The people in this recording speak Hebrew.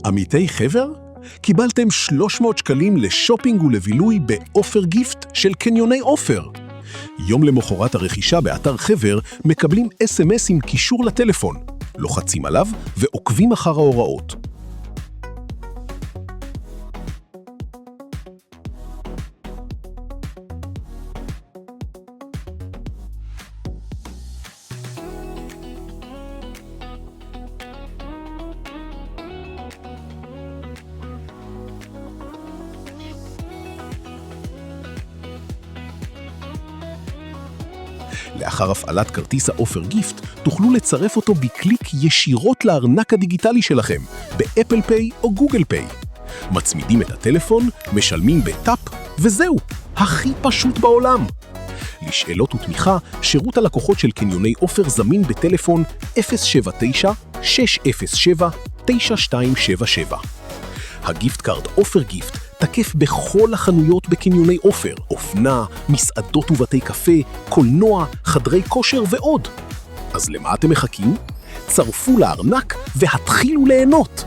עמיתי חבר? קיבלתם 300 שקלים לשופינג ולבילוי באופר גיפט של קניוני אופר. יום למחרת הרכישה באתר חבר מקבלים SMS עם קישור לטלפון, לוחצים עליו ועוקבים אחר ההוראות. לאחר הפעלת כרטיס האופר גיפט, תוכלו לצרף אותו בקליק ישירות לארנק הדיגיטלי שלכם, באפל פיי או גוגל פיי. מצמידים את הטלפון, משלמים בטאפ, וזהו, הכי פשוט בעולם. לשאלות ותמיכה, שירות הלקוחות של קניוני אופר זמין בטלפון 079-607-9277. הגיפט קארד אופר גיפט תקף בכל החנויות בקניוני אופר, אופנה, מסעדות ובתי קפה, קולנוע, חדרי כושר ועוד. אז למה אתם מחכים? צרפו לארנק והתחילו ליהנות.